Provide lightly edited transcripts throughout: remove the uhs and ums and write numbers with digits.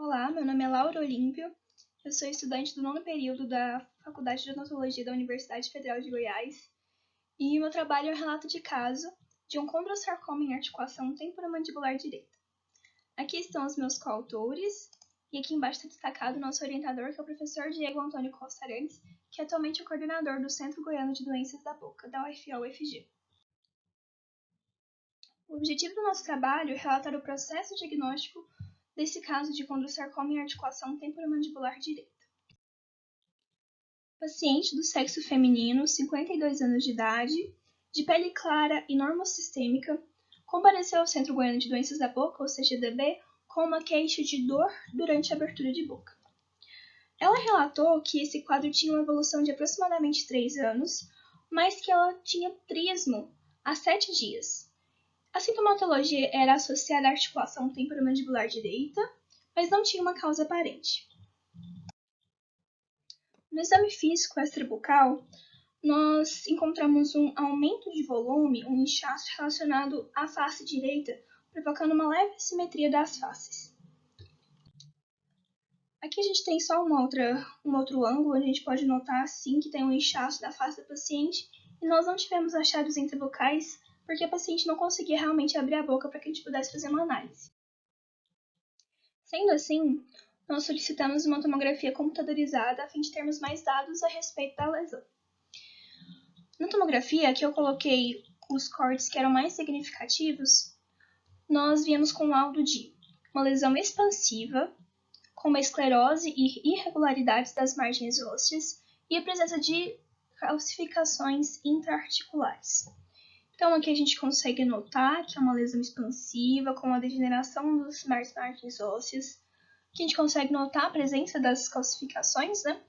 Olá, meu nome é Laura Olímpio, eu sou estudante do 9º período da Faculdade de Odontologia da Universidade Federal de Goiás e meu trabalho é um relato de caso de um condrosarcoma em articulação temporomandibular direita. Aqui estão os meus coautores e aqui embaixo está destacado o nosso orientador, que é o professor Diego Antônio Costa Arantes, que é atualmente o coordenador do Centro Goiano de Doenças da Boca, da UFO-UFG. O objetivo do nosso trabalho é relatar o processo diagnóstico desse caso de condrosarcoma em articulação temporomandibular direita. Paciente do sexo feminino, 52 anos de idade, de pele clara e normosistêmica, compareceu ao Centro Goiano de Doenças da Boca, ou CGDB, com uma queixa de dor durante a abertura de boca. Ela relatou que esse quadro tinha uma evolução de aproximadamente 3 anos, mas que ela tinha trismo há 7 dias. A sintomatologia era associada à articulação temporomandibular direita, mas não tinha uma causa aparente. No exame físico extrabucal, nós encontramos um aumento de volume, um inchaço relacionado à face direita, provocando uma leve assimetria das faces. Aqui a gente tem só um outro ângulo, onde a gente pode notar sim que tem um inchaço da face da paciente, e nós não tivemos achados intrabucais, porque a paciente não conseguia realmente abrir a boca para que a gente pudesse fazer uma análise. Sendo assim, nós solicitamos uma tomografia computadorizada a fim de termos mais dados a respeito da lesão. Na tomografia, aqui eu coloquei os cortes que eram mais significativos, nós viemos com um laudo de uma lesão expansiva, com uma esclerose e irregularidades das margens ósseas e a presença de calcificações intraarticulares. Então aqui a gente consegue notar que é uma lesão expansiva, com a degeneração das margens ósseas. Aqui a gente consegue notar a presença das calcificações, né?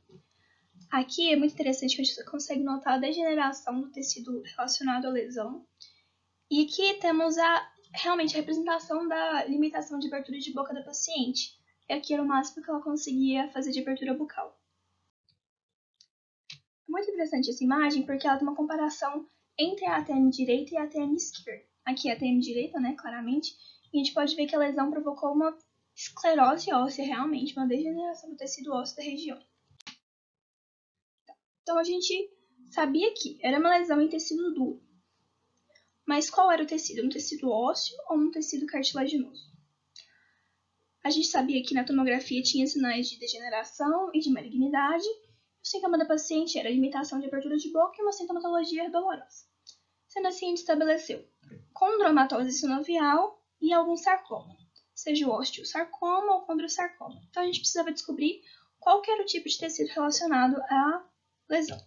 Aqui é muito interessante que a gente consegue notar a degeneração do tecido relacionado à lesão. E aqui temos realmente a representação da limitação de abertura de boca da paciente. E aqui era o máximo que ela conseguia fazer de abertura bucal. É muito interessante essa imagem porque ela tem uma comparação entre a ATM direita e a ATM esquerda. Aqui a ATM direita, né, claramente, e a gente pode ver que a lesão provocou uma esclerose óssea, realmente, uma degeneração do tecido ósseo da região. Então a gente sabia que era uma lesão em tecido duro. Mas qual era o tecido? Um tecido ósseo ou um tecido cartilaginoso? A gente sabia que na tomografia tinha sinais de degeneração e de malignidade. O sintoma da paciente era limitação de abertura de boca e uma sintomatologia dolorosa. Sendo assim, a gente estabeleceu condromatose sinovial e algum sarcoma, seja o osteosarcoma ou condrosarcoma. Então a gente precisava descobrir qual era o tipo de tecido relacionado à lesão.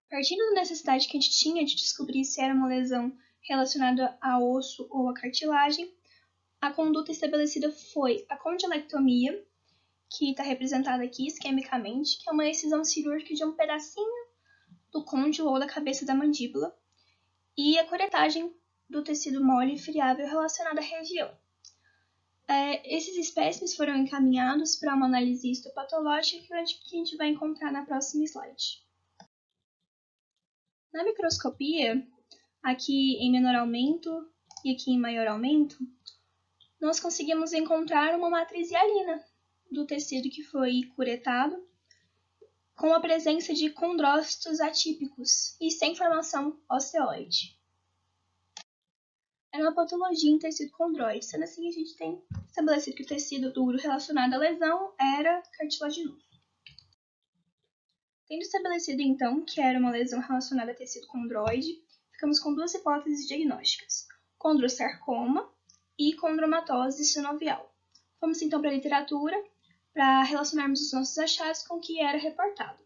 Partindo da necessidade que a gente tinha de descobrir se era uma lesão relacionada a osso ou a cartilagem, a conduta estabelecida foi a condilectomia, que está representada aqui isquemicamente, que é uma excisão cirúrgica de um pedacinho do côndilo ou da cabeça da mandíbula, e a curetagem do tecido mole e friável relacionado à região. Esses espécimes foram encaminhados para uma análise histopatológica que a gente vai encontrar na próxima slide. Na microscopia, aqui em menor aumento e aqui em maior aumento, nós conseguimos encontrar uma matriz hialina do tecido que foi curetado, com a presença de condrócitos atípicos e sem formação osteoide. Era uma patologia em tecido condróide, sendo assim a gente tem estabelecido que o tecido duro relacionado à lesão era cartilaginoso. Tendo estabelecido então que era uma lesão relacionada a tecido condroide, ficamos com duas hipóteses diagnósticas: condrosarcoma e condromatose sinovial. Vamos então para a literatura para relacionarmos os nossos achados com o que era reportado.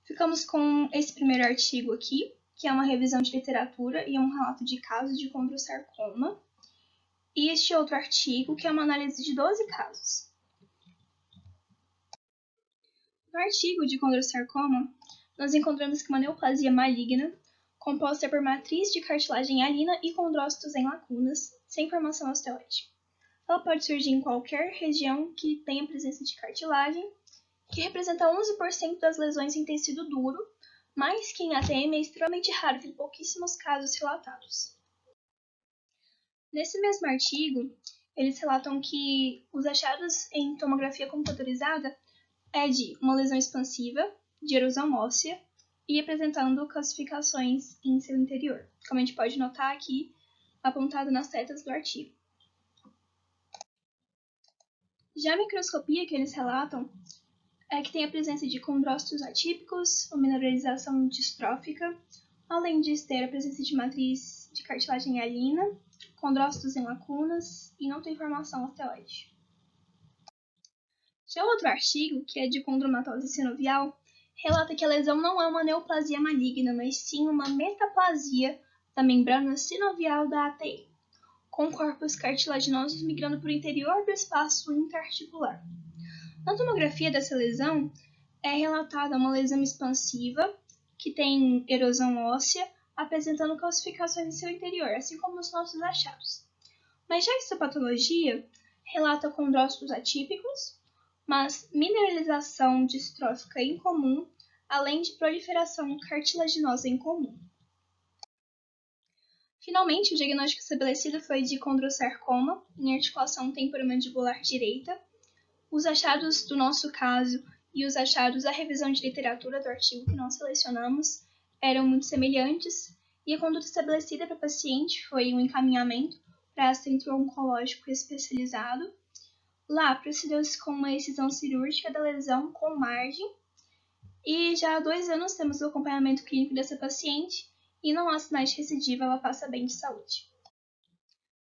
Ficamos com esse primeiro artigo aqui, que é uma revisão de literatura e um relato de casos de condrosarcoma, e este outro artigo, que é uma análise de 12 casos. No artigo de condrosarcoma, nós encontramos que uma neoplasia maligna, composta por matriz de cartilagem hialina e condrócitos em lacunas, sem formação osteoide. Ela pode surgir em qualquer região que tenha presença de cartilagem, que representa 11% das lesões em tecido duro, mas que em ATM é extremamente raro, tem pouquíssimos casos relatados. Nesse mesmo artigo, eles relatam que os achados em tomografia computadorizada é de uma lesão expansiva, de erosão óssea e apresentando calcificações em seu interior, como a gente pode notar aqui apontado nas setas do artigo. Já a microscopia que eles relatam é que tem a presença de condrócitos atípicos, uma mineralização distrófica, além de ter a presença de matriz de cartilagem hialina, condrócitos em lacunas e não tem formação osteoide. Já outro artigo, que é de condromatose sinovial, relata que a lesão não é uma neoplasia maligna, mas sim uma metaplasia da membrana sinovial da ATI, com corpos cartilaginosos migrando para o interior do espaço interarticular. Na tomografia dessa lesão, é relatada uma lesão expansiva, que tem erosão óssea, apresentando calcificações em seu interior, assim como os nossos achados. Mas já essa patologia relata condrócitos atípicos, mas mineralização distrófica incomum, além de proliferação cartilaginosa incomum. Finalmente, o diagnóstico estabelecido foi de condrosarcoma em articulação temporomandibular direita. Os achados do nosso caso e os achados da revisão de literatura do artigo que nós selecionamos eram muito semelhantes, e a conduta estabelecida para o paciente foi um encaminhamento para centro oncológico especializado. Lá, procedeu-se com uma excisão cirúrgica da lesão com margem, e já há 2 anos temos o acompanhamento clínico dessa paciente e não há sinais de recidiva, ela passa bem de saúde.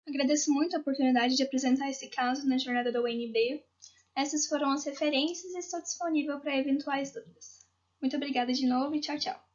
Agradeço muito a oportunidade de apresentar esse caso na jornada da UNB. Essas foram as referências e estou disponível para eventuais dúvidas. Muito obrigada de novo e tchau, tchau.